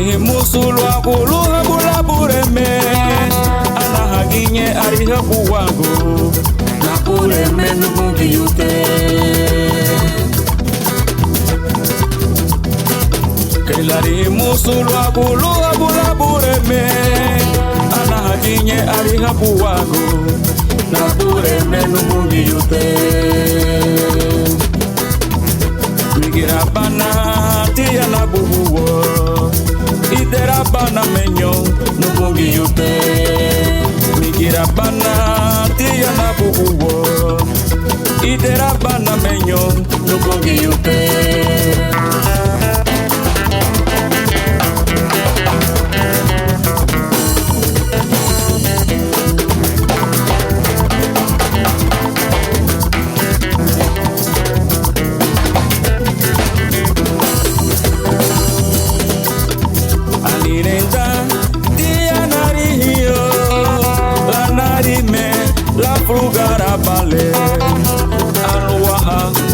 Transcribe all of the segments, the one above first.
Kelari musulu akulu habula bureme anahaginye ariha buwago na bureme nubugi yute. Kelari musulu akulu habula bureme anahaginye ariha buwago na bureme nubugi yute. Migira bana tia na bubuwo idera bana menyo nubugi yute. Migira bana tia na bubuwo idera bana menyo nubugi yute.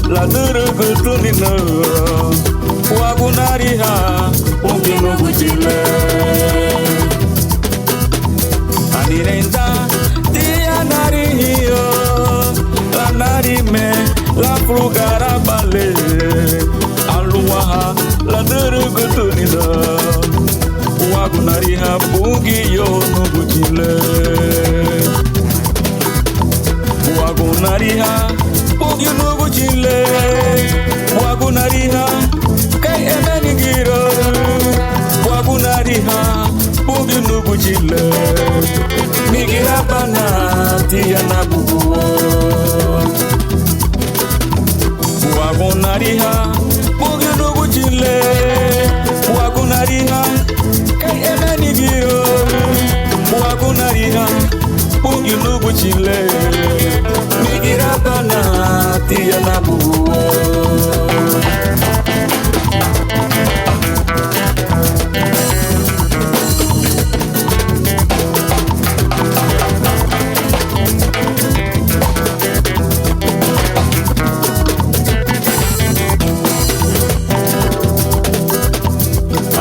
La durugutulina wagunariha ungino gujile anirenda dia narihio la narime la frugara bale aluwaha la durugutulina wagunariha ungiyo gujile wagunariha you know what you lay, Wagunariha, Kay Emenigiro, Wagunariha, you know what you lay, Migirabana, Tiana Bubu, Wagunariha, you know what you lay, Wagunariha, Kay Emenigiro, Wagunariha, you know what you lay. Migirabana tia na buo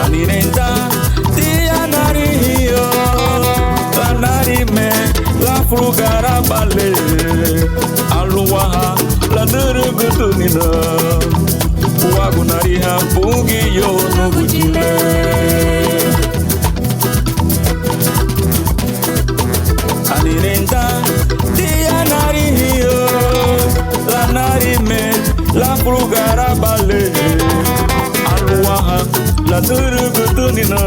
Anirenda tia narihio la narime la frugara bale aluwaha la durugutunina wagunariha bungi yo nugujile anirenda dia narihio la narime la frugara bale aluwaha la durugutunina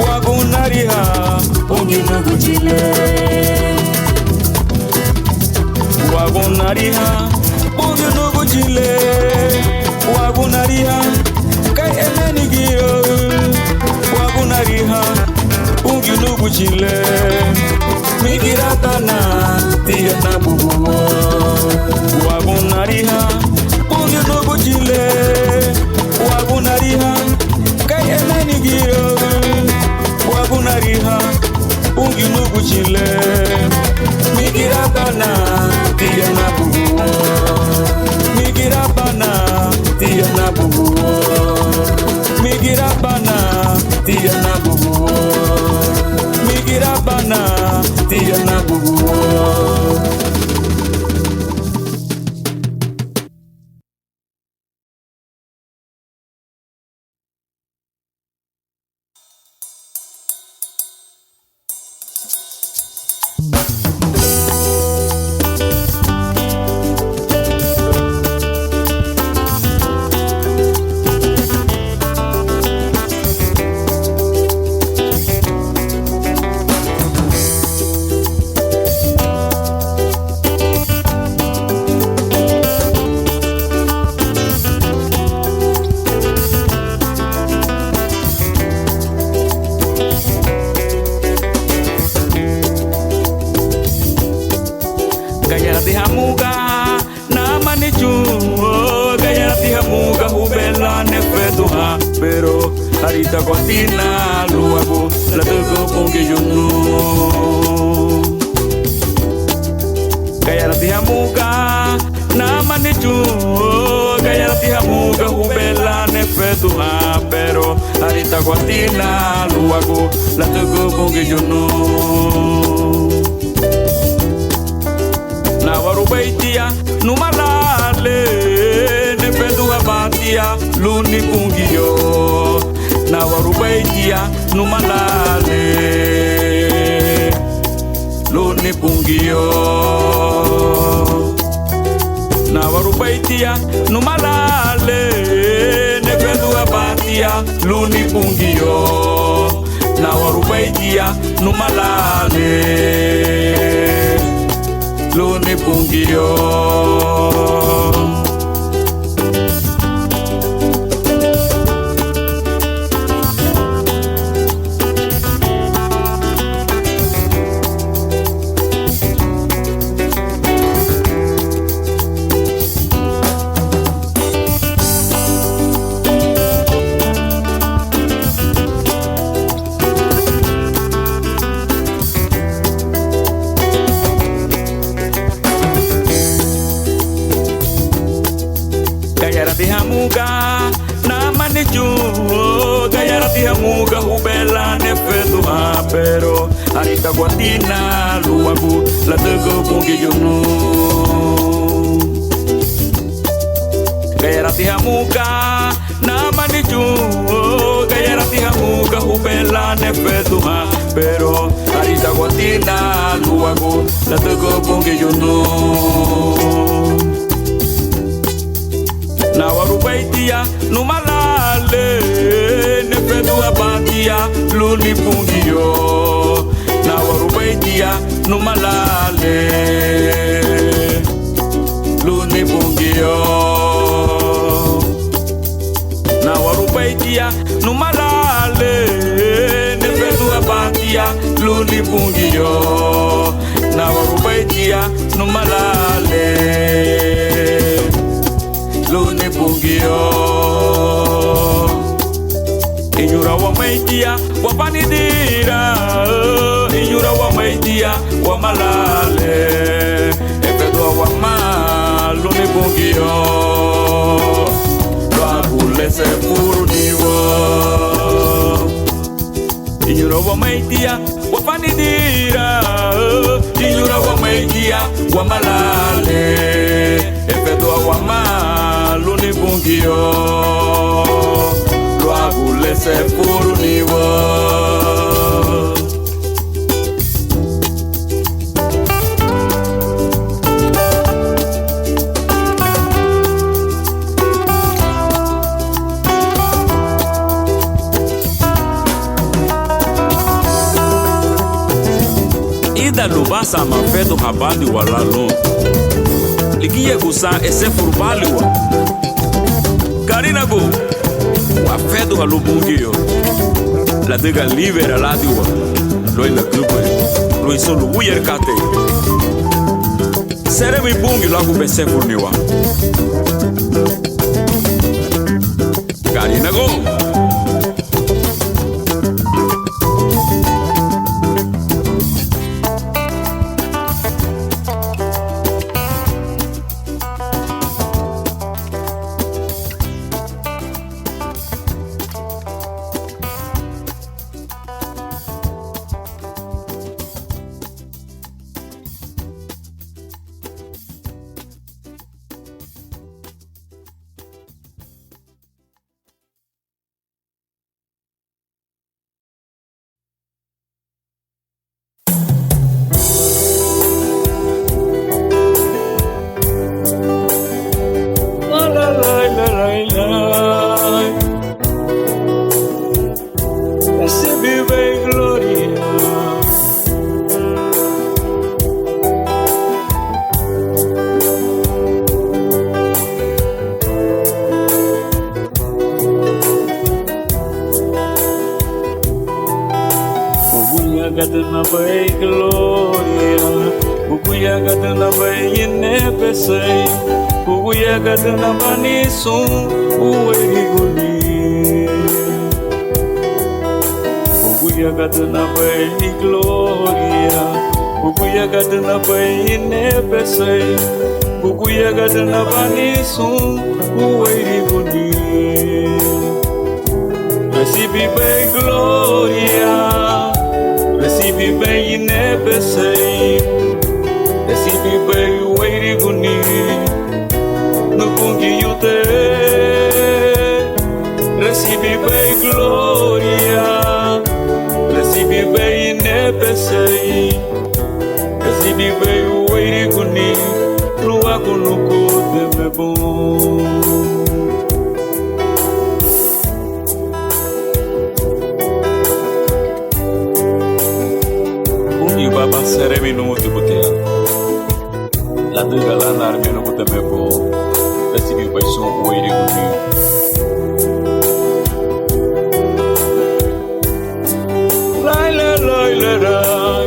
wagunariha bungi nugujile Wagunariha, Bugi no Gile, Wagunariha, Kay Emenigiro, Wagunariha, Bugi no Gile, Migiratana, Tia Nabu, Wagunariha, Bugi no Gile, Wagunariha, Kay Emenigiro, Wagunariha, Bugi no Gile. Migirabana, tia na bubuo. Migirabana, tia na bubuo. Migirabana, tia na bubuo. Migirabana, tia na bubuo. Pero harita cortina luego la tengo porque yo no Kaya natihamuka na manichu Kaya natihamuka hubela nefe fetu ha, pero arita guatina luago la tuku pungi juno. Na waru baitia numalale ne fetu abatia luni pungi yo. Na waru baitia numalale luni pungi yo. Na waru baitia numalale ne fetu abatia luni pungi yo. Na waru baitia numalale luni pungi yo. Muga hubela ne fetu ha, pero arita guatina luagu la tuku pungi juno. Gaya rati hamuga na maniju. Gaya rati hamuga hubela ne fetu ha, pero arita guatina luagu la tuku pungi juno. Na waru baitia numalale ne fetu abatia luni pungi yo. Na waru baitia numalale luni pungi yo. Na waru baitia numalale ne fetu abatia luni pungi yo. Na waru baitia numalale luni pungi yo. Inyura wa maitia wa panidira, inyura wa maitia wa malale, efedo wa ma luni pungi yo. Lo agule se purniwo. Inyura wa maitia wa panidira, inyura wa maitia wa malale, efedo wa ma luni pungi yo. Lo agule se purniwo. Ida lubasa mafedo habandi walalo. Ligiye gusa ese furbaliwa. Karina go. Afedo halubungio la dega libera la diwa lo in la club lo solo uyer kate sere mi bungi la ku bese furniwa Karina go. gadana bay gloria, bukuya gadana bay inepesay, bukuya gadana banisun uwe guli, bukuya gadana bay gloria, bukuya gadana bay inepesay, bukuya gadana banisun uwe guli. recibe bem glória, recibe bem inepesei, recibe bem o eiriguni, no pungi yute, recibe bem glória, recibe bem inepesei, recibe bem o eiriguni, lua kunuku de mebon. Baba seremi no muti butia. La duga la narmi no muti mebo. Recibi bai son ueri guni. Lai la lai la lai.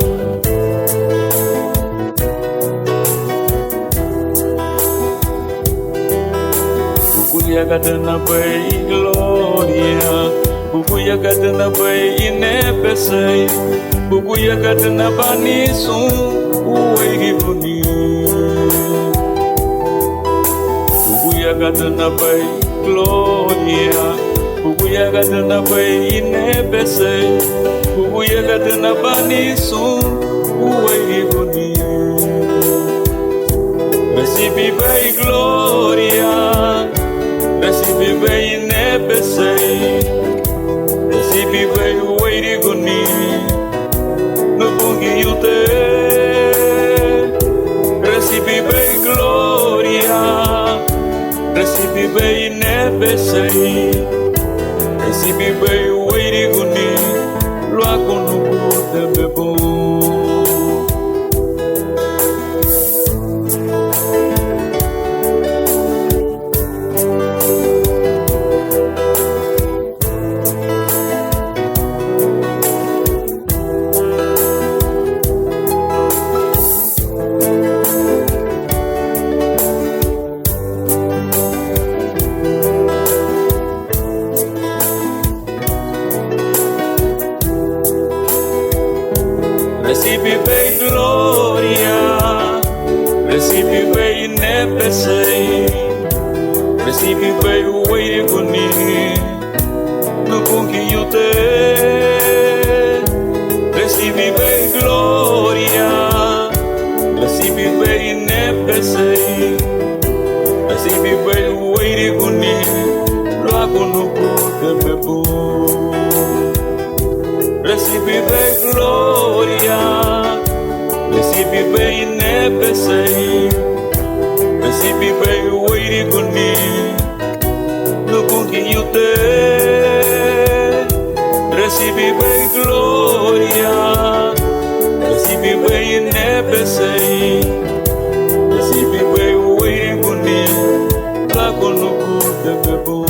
Bukuya gadana bai gloria. Bukuya gadana bai inepesei. Bukuya gadana bani sun uwegi buni. Bukuya gadana bai gloria. Bukuya gadana bai inebese. Bukuya gadana bani sun uwegi buni. Recibi bai gloria, recibi bai inebese, recibi bai uwegi buni. No pungi yute, recibi bem glória, recibi bem inepesei, recibi bem o eiriguni, lua kunuku de mebon. Recibi bem glória, recibi bem inepesei, recibi bem o eiriguni, no pungi yute, recibi bem glória, recibi bem inepesei, recibi bem o eiriguni, logo no corpo bebo. Recibi bem glória, recibi bem inepesei, recibi bem o eiriguni, no pungi yute, recibi bem glória, recibi bem inepesei, recibi bem o eiriguni, lago no corpo bebo.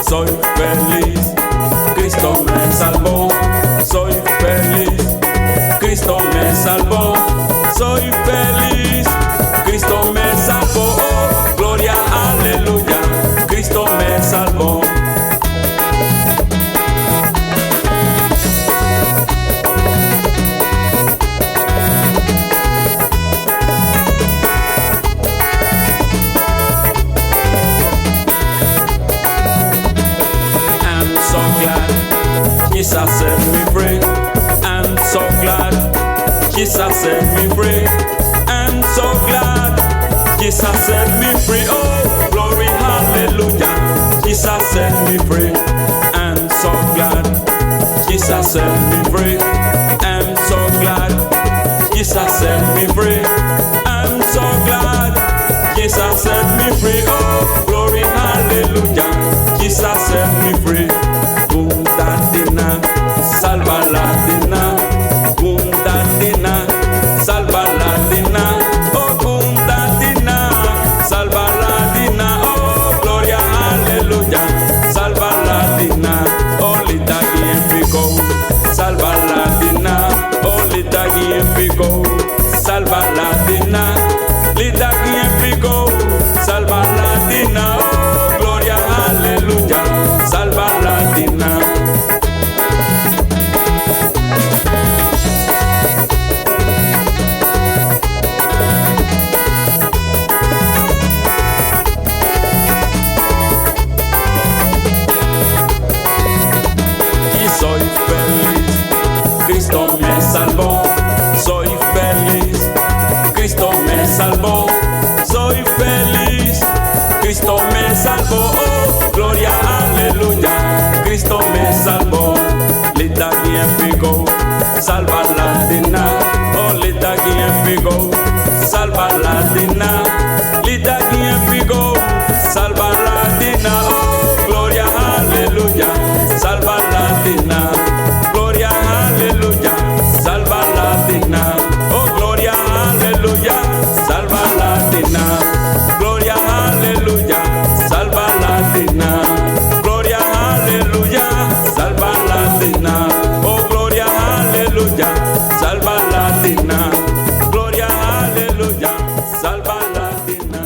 Soy feliz, Cristo me salvó. Soy feliz, Cristo me salvó. Soy feliz, Cristo me salvó. Gloria, aleluya, Cristo me salvó. Jesus set me free. I'm so glad. Jesus set me free. I'm so glad. Jesus set me free. Oh, glory, hallelujah. Jesus set me free. I'm so glad. Jesus set me free. I'm so glad. Jesus set me free. I'm so glad. Jesus set me free. Oh, glory, hallelujah. Jesus set me free. Puntatina, salva latina. Puntatina, salva latina. Oh, puntatina, salva latina. Oh, gloria, hallelujah. Salva latina. Oh, litagi en pico. Salva latina. Oh, litagi en pico. Salva latina. Litagi en pico. Salva latina. Oh, gloria, hallelujah. Salva latina. Y soy feliz, Cristo me salvó. Soy feliz, Cristo me salvó. Soy feliz, Cristo me salvó. Oh, gloria, aleluya. Cristo me salvó. Lita quien picó, salva latina. Oh, lita quien picó, salva latina. Lita quien picó, salva latina. Oh, gloria, aleluya. Salva latina. Gloria, aleluya. Salva latina. Oh, gloria, aleluya. Salva latina. Gloria, aleluya. Salva latina. Gloria, aleluya. Salva latina. Oh, gloria, aleluya. Salva latina. Gloria, aleluya. Salva latina.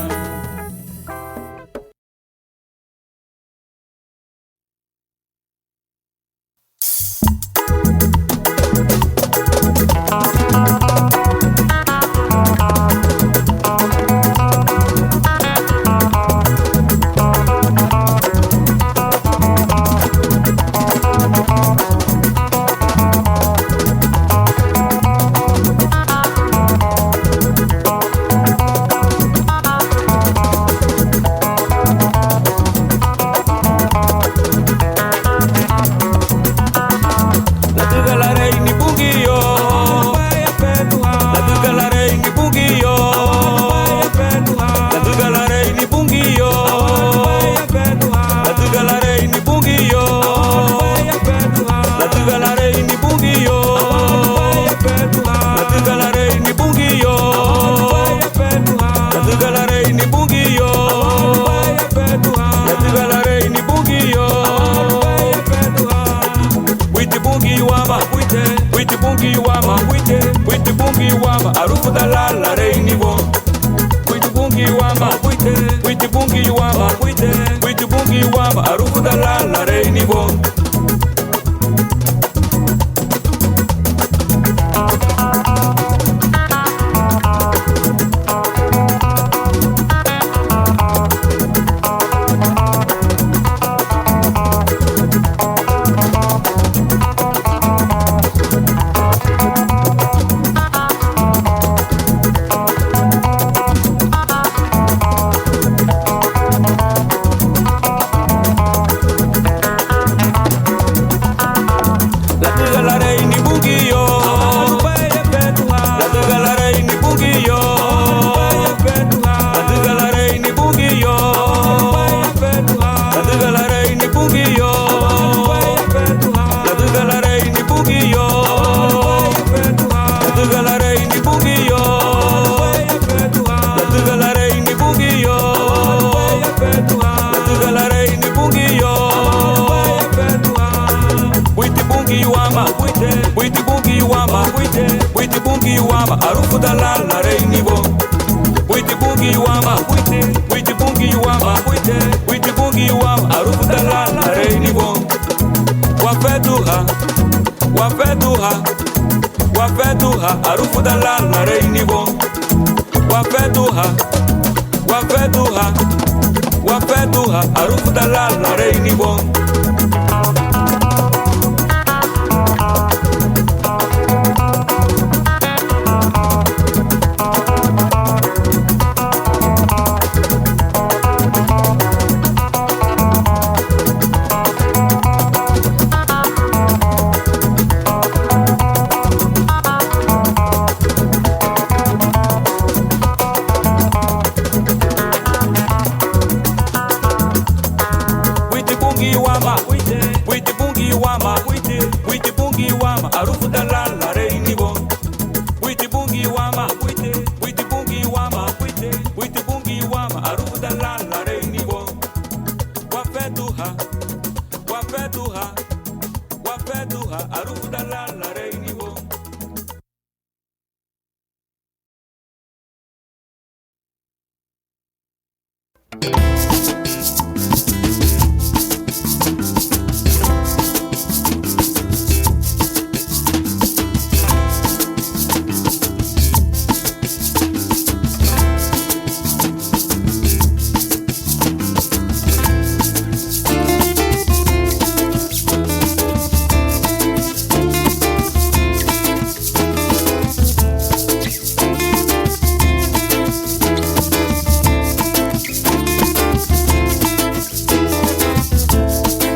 fedu ha aruda la reini wo.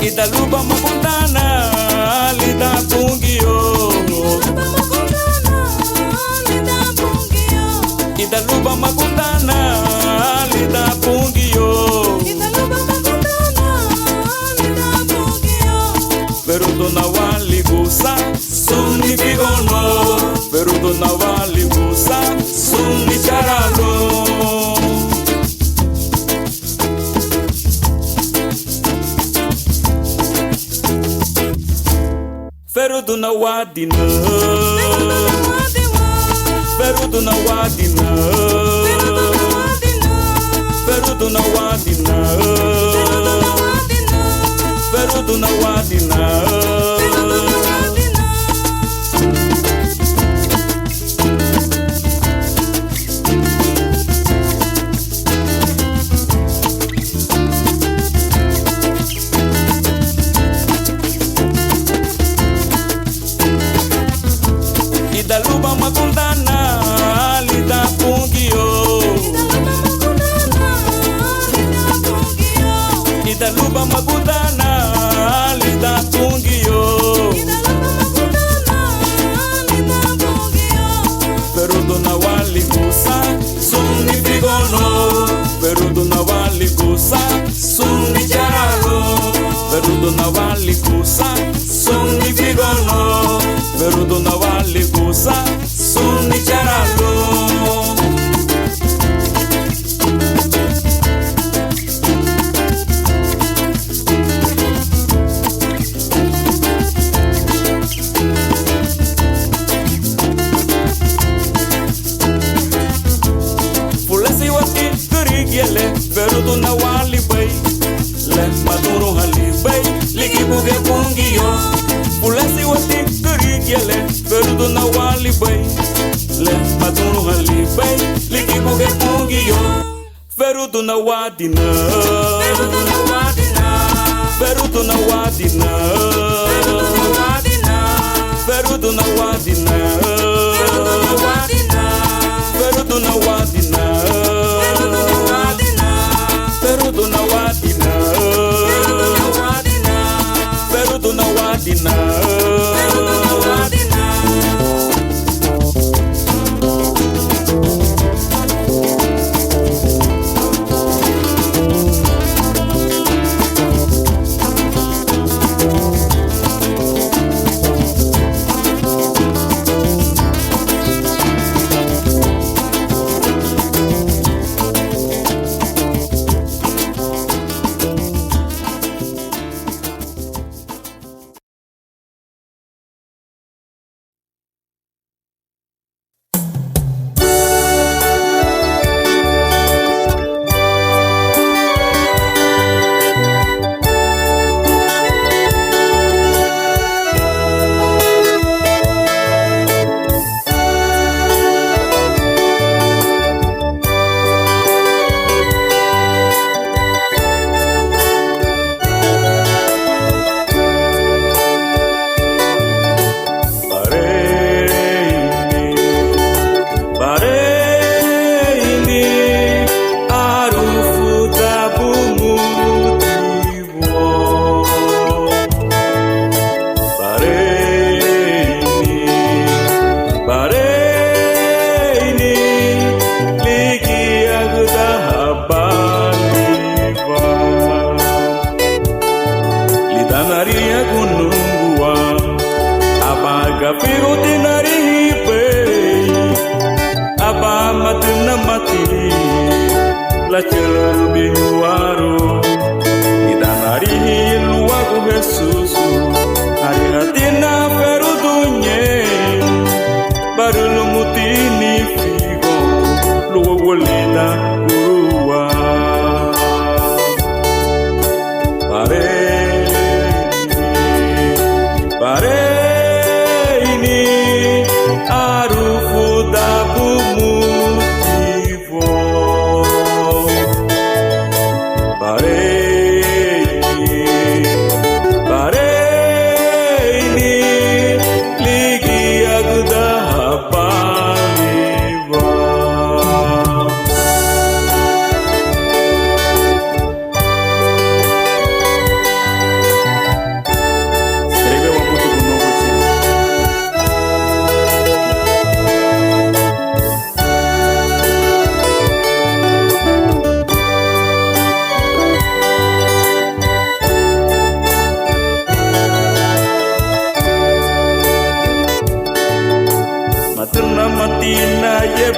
Italuba makundana lida pungio. Italuba makundana lida pungio. Pero dona wali gusa suni figono. Pero dona wali gusa suni charalo. Pero do na wadina, pero do na wadina, pero do na wadina, pero do na wadina. Italuba makundana lida pungio. Italuba makundana lida pungio. Pero dona wali gusa suni figono. Pero dona wali gusa suni charalo. Pero dona wali gusa suni figono. Pero dona wali gusa suni charalo. Fulasi wati kurigiele, pero dona wali bay. Le maduro hali bay, liki buge pungio. Fulasi wati kurigiele, pero dona wali bay. Le maduro hali bay, liki buge pungio. Pero dona wadina, pero dona wadina, pero dona wadina, pero dona wadina, pero dona wadina, pero dona wadina, pero dona wadina.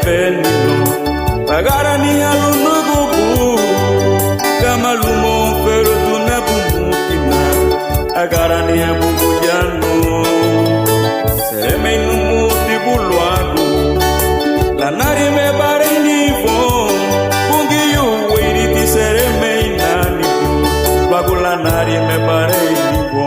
benino pagarani alunugubu kamalumo pero tunabumukina agarani abuguyano seremenu mutibulwagu lanari me Bareini fo bungiyu wiriti seremeinani bagulanari me Bareini fo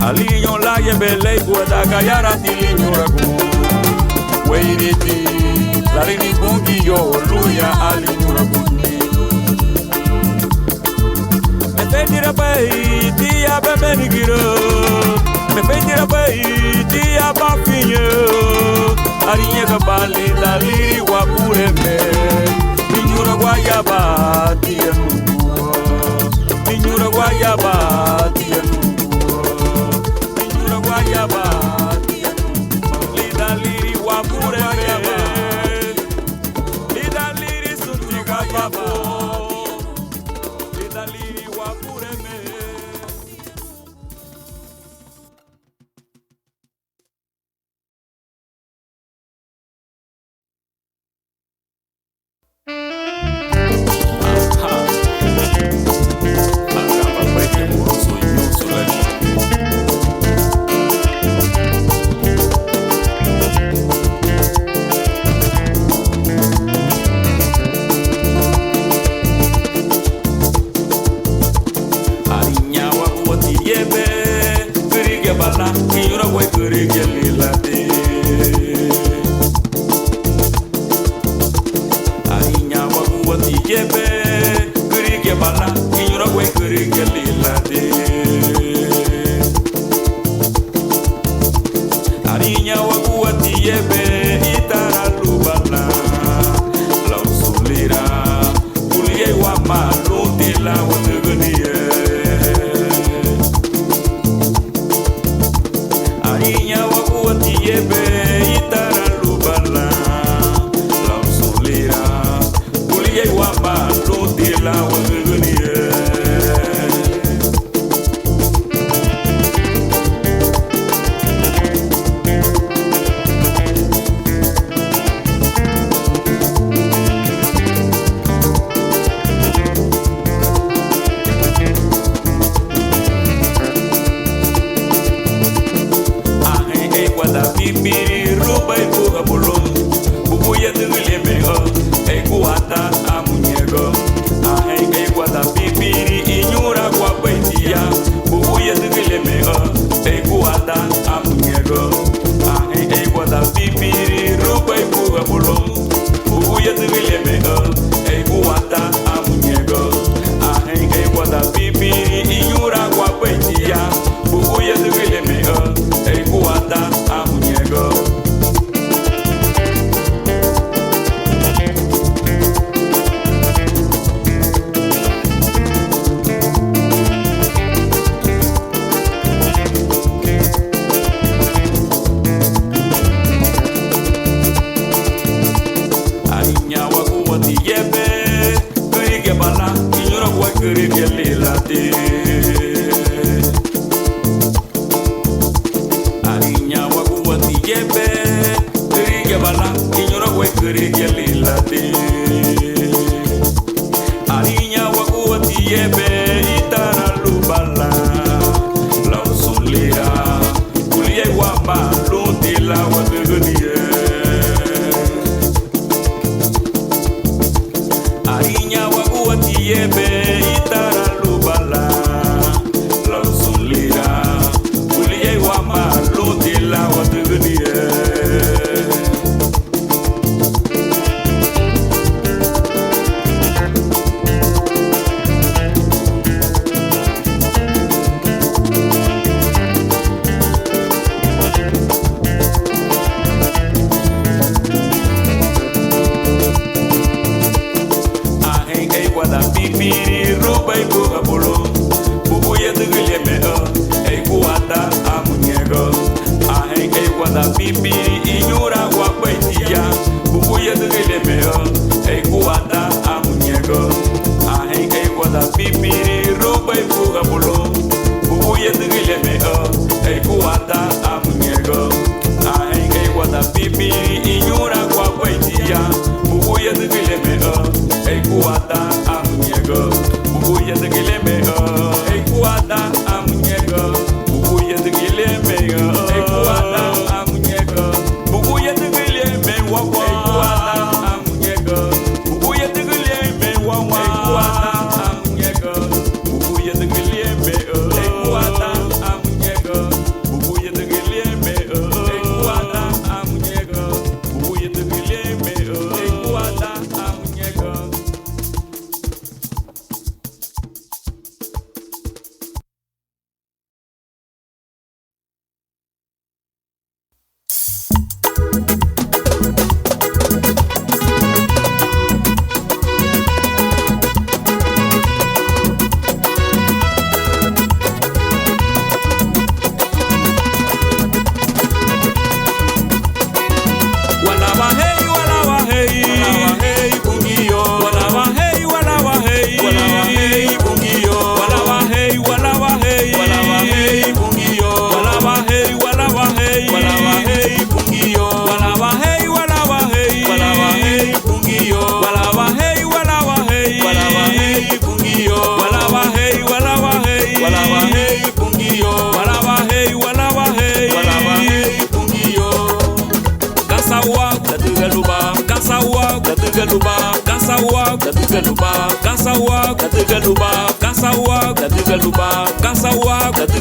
Alinho la yebele guada gayara tili nyuragu. Weiriti Larini bongi yo luya ali murabuni. Me fendira bai tia bemeni giro. Me fendira bai tia bafinho. Arinha kabali daliri wapure me. Minyura guayaba tia nubuo. Minyura guayaba tia nubuo. Minyura guayaba tia nubuo. Lidaliri wapure me. Lidaliri suntiga babo. Lidaliri wapure me.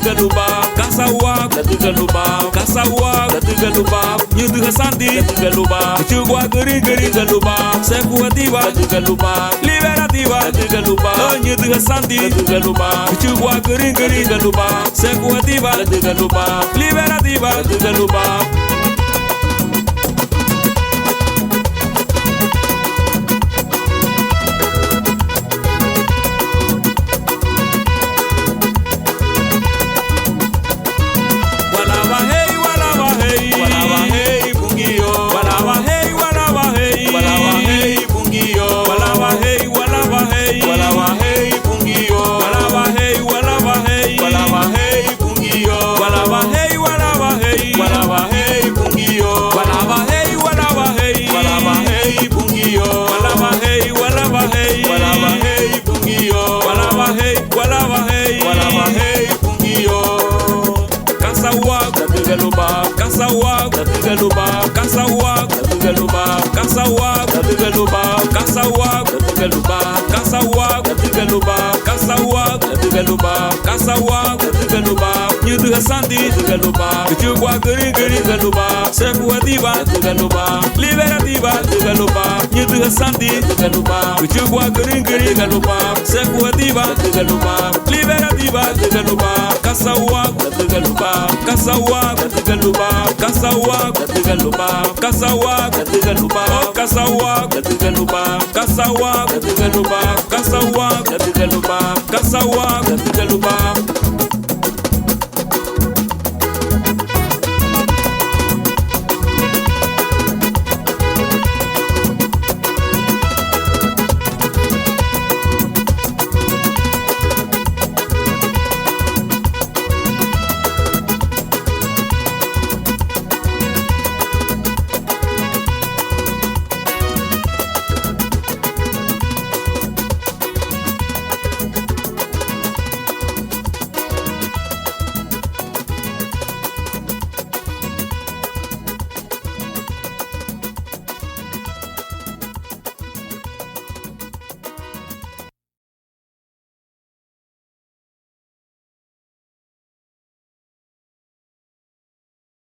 galuba, kasawa, galuba, kasawa, galuba, nyudu sandi, galuba, chugwa gari galuba, sekuativa, galuba, liberativa, galuba, nyudu sandi, galuba, chugwa gari galuba, sekuativa, galuba, liberativa, galuba. Sandi galuba, chugwa gari galuba, sekuativa galuba, liberativa galuba, nyudu sandi galuba, chugwa gari galuba, sekuativa galuba, liberativa galuba, kasawa galuba, kasawa galuba, kasawa galuba, kasawa galuba, kasawa galuba, kasawa galuba, kasawa galuba, kasawa galuba.